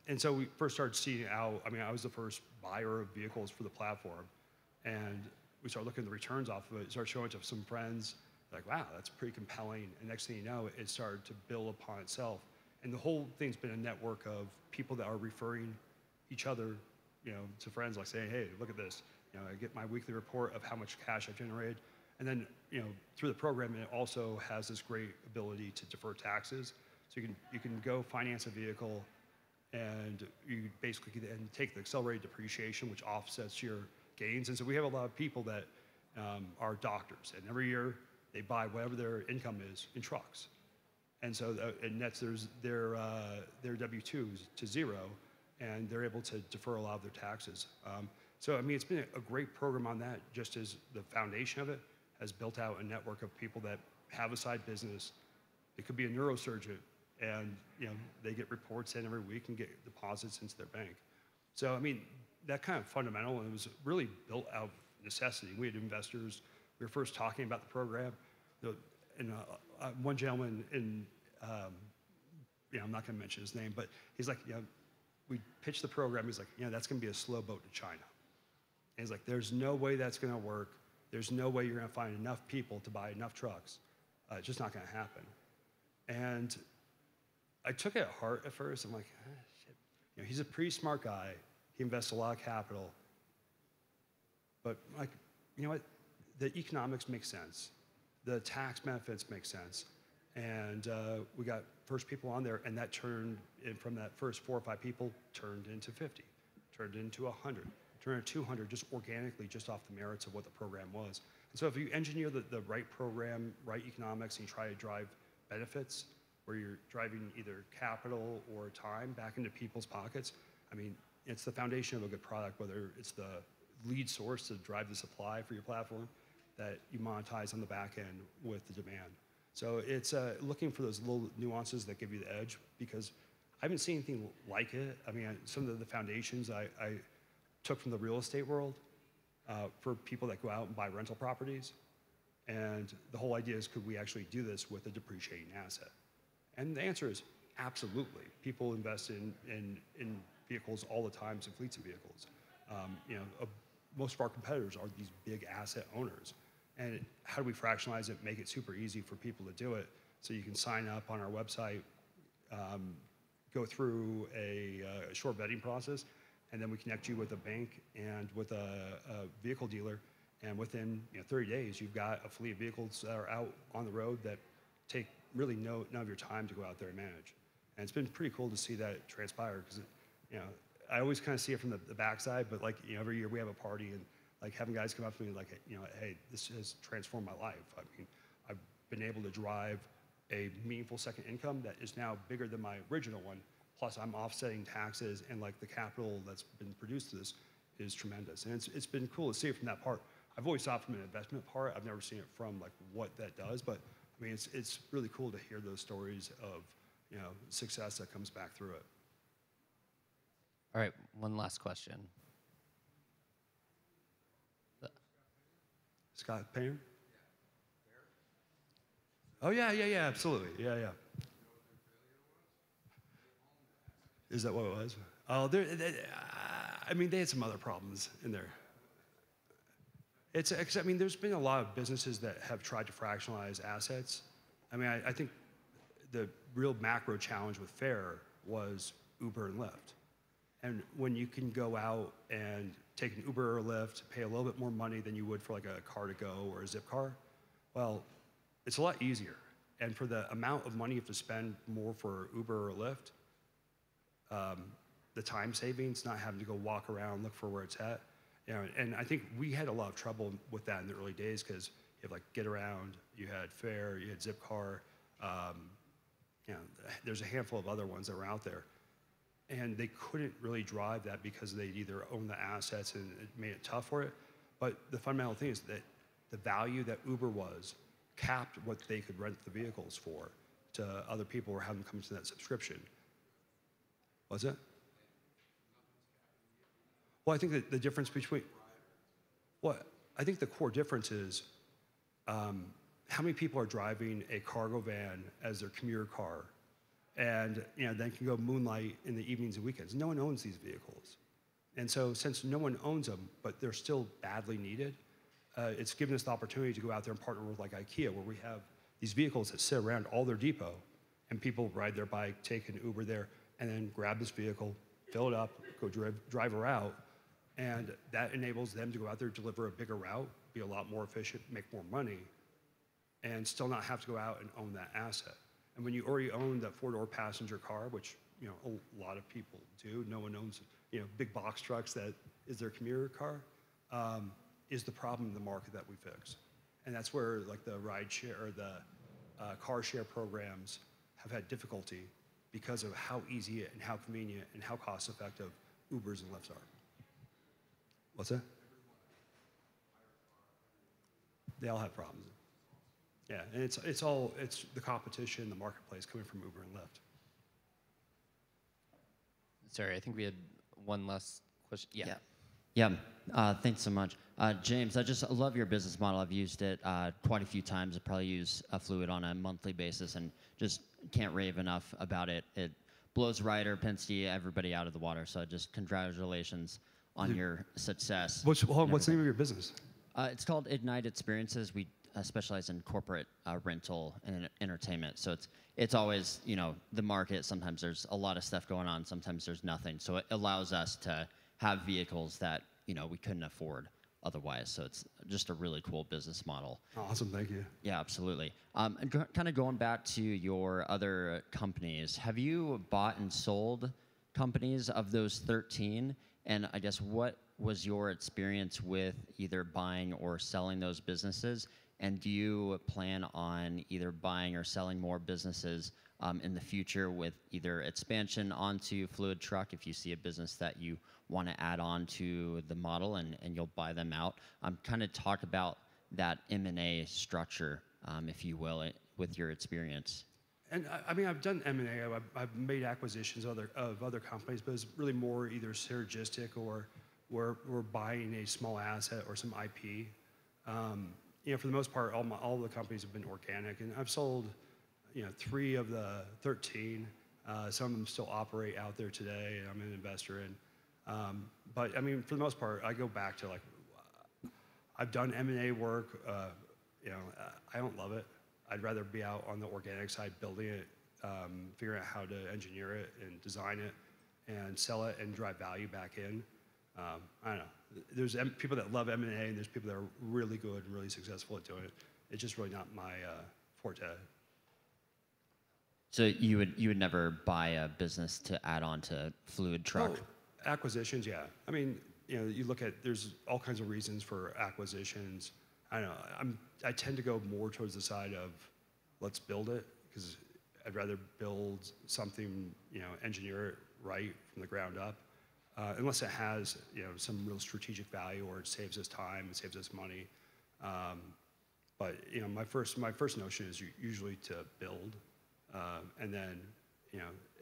And so we first started seeing out, I was the first buyer of vehicles for the platform. And we started looking at the returns off of it, started showing it to some friends, like, wow, that's pretty compelling. And next thing you know, it started to build upon itself. And the whole thing's been a network of people that are referring each other, to friends, like saying, hey, look at this. I get my weekly report of how much cash I've generated. And then, through the program, it also has this great ability to defer taxes. So you can go finance a vehicle and you basically then take the accelerated depreciation, which offsets your gains. And so we have a lot of people that are doctors, and every year they buy whatever their income is in trucks. And so it nets their W-2s to zero, and they're able to defer a lot of their taxes. So it's been a great program on that, just as the foundation of it has built out a network of people that have a side business. It could be a neurosurgeon, and they get reports in every week and get deposits into their bank. So that kind of fundamental, and it was really built out of necessity. We had investors. We were first talking about the program, and one gentleman I'm not going to mention his name, but he's like, we pitched the program. He's like, that's going to be a slow boat to China. And he's like, there's no way that's going to work. There's no way you're going to find enough people to buy enough trucks. It's just not going to happen. And I took it at heart at first. I'm like, shit. He's a pretty smart guy. He invests a lot of capital. But what? The economics make sense. The tax benefits make sense. And we got first people on there, and that turned, from that first 4 or 5 people, turned into 50, turned into 100, turned into 200 just organically, just off the merits of what the program was. And so if you engineer the right program, right economics, and you try to drive benefits, where you're driving either capital or time back into people's pockets, it's the foundation of a good product, whether it's the lead source to drive the supply for your platform that you monetize on the back end with the demand. So it's looking for those little nuances that give you the edge, because I haven't seen anything like it. Some of the foundations I took from the real estate world for people that go out and buy rental properties. And the whole idea is, could we actually do this with a depreciating asset? And the answer is absolutely. People invest in vehicles all the time, in fleets of vehicles. Most of our competitors are these big asset owners. And how do we fractionalize it, make it super easy for people to do it? So you can sign up on our website, go through a short vetting process, and then we connect you with a bank and with a vehicle dealer. And within 30 days, you've got a fleet of vehicles that are out on the road that take really none of your time to go out there and manage. And it's been pretty cool to see that transpire, because I always kind of see it from the backside, but every year we have a party, and having guys come up to me like, hey, this has transformed my life. I've been able to drive a meaningful second income that is now bigger than my original one. Plus I'm offsetting taxes, and the capital that's been produced to this is tremendous. And it's been cool to see it from that part. I've always thought from an investment part. I've never seen it from what that does, but it's really cool to hear those stories of success that comes back through it. All right, one last question. Scott Payne? Oh, yeah, absolutely. Yeah. Is that what it was? Oh, they had some other problems in there. There's been a lot of businesses that have tried to fractionalize assets. I think the real macro challenge with Fare was Uber and Lyft. And when you can go out and take an Uber or Lyft, pay a little bit more money than you would for a car to go or a zip car, well, it's a lot easier. And for the amount of money you have to spend more for Uber or Lyft, the time savings, not having to go walk around, look for where it's at. You know, and I think we had a lot of trouble with that in the early days because you have like Get Around, you had Fare, you had Zipcar, you know, there's a handful of other ones that were out there. And they couldn't really drive that because they'd either own the assets and it made it tough for it. But the fundamental thing is that the value that Uber was capped what they could rent the vehicles for to other people who were having to come to that subscription. Was it? Well, I think that the difference between, well, I think the core difference is how many people are driving a cargo van as their commuter car and then can go moonlight in the evenings and weekends. No one owns these vehicles. And so since no one owns them, but they're still badly needed, it's given us the opportunity to go out there and partner with like IKEA, where we have these vehicles that sit around all their depot, and people ride their bike, take an Uber there, and then grab this vehicle, fill it up, go drive her out, and that enables them to go out there, deliver a bigger route, be a lot more efficient, make more money, and still not have to go out and own that asset. And when you already own that four-door passenger car, which a lot of people do, no one owns big box trucks that is their commuter car, is the problem in the market that we fix. And that's where like the ride share or the car share programs have had difficulty because of how easy and how convenient and how cost effective Ubers and Lyfts are. What's that? They all have problems. Yeah, and it's the competition, the marketplace coming from Uber and Lyft. Sorry, I think we had one last question. Yeah. Thanks so much. James, I just love your business model. I've used it quite a few times. I probably use Fluid on a monthly basis and just can't rave enough about it. It blows Ryder, Penske, everybody out of the water. So just congratulations on your success. What's the name of your business? It's called Ignite Experiences. We specialize in corporate rental and entertainment. So it's always, the market. Sometimes there's a lot of stuff going on. Sometimes there's nothing. So it allows us to have vehicles that, we couldn't afford otherwise. So it's just a really cool business model. Awesome, thank you. Yeah, absolutely. And kind of going back to your other companies, have you bought and sold companies of those 13? And I guess what was your experience with either buying or selling those businesses? And do you plan on either buying or selling more businesses in the future with either expansion onto Fluid Truck if you see a business that you want to add on to the model and you'll buy them out? Kind of talk about that M&A structure, if you will, with your experience. And I mean, I've done M&A. I've made acquisitions of other companies, but it's really more either synergistic or we're buying a small asset or some IP. For the most part, all the companies have been organic, and I've sold, 3 of the 13. Some of them still operate out there today, and I'm an investor in. But I mean, for the most part, I go back to I've done M&A work. I don't love it. I'd rather be out on the organic side, building it, figuring out how to engineer it and design it, and sell it and drive value back in. I don't know. There's people that love M&A, and there's people that are really good and really successful at doing it. It's just really not my forte. So you would never buy a business to add on to Fluid Truck? Oh, acquisitions, yeah. I mean, you look at, there's all kinds of reasons for acquisitions. I don't know. I tend to go more towards the side of let's build it, because I'd rather build something, engineer it right from the ground up. Unless it has some real strategic value or it saves us time, it saves us money. But my first notion is usually to build, and then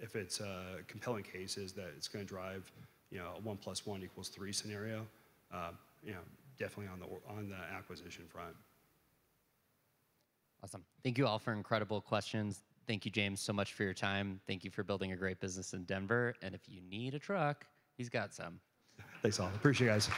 if it's a compelling case is that it's going to drive a 1 + 1 = 3 scenario. Definitely on the acquisition front. Awesome. Thank you all for incredible questions. Thank you, James, so much for your time. Thank you for building a great business in Denver. And if you need a truck, he's got some. Thanks all. Appreciate it, guys.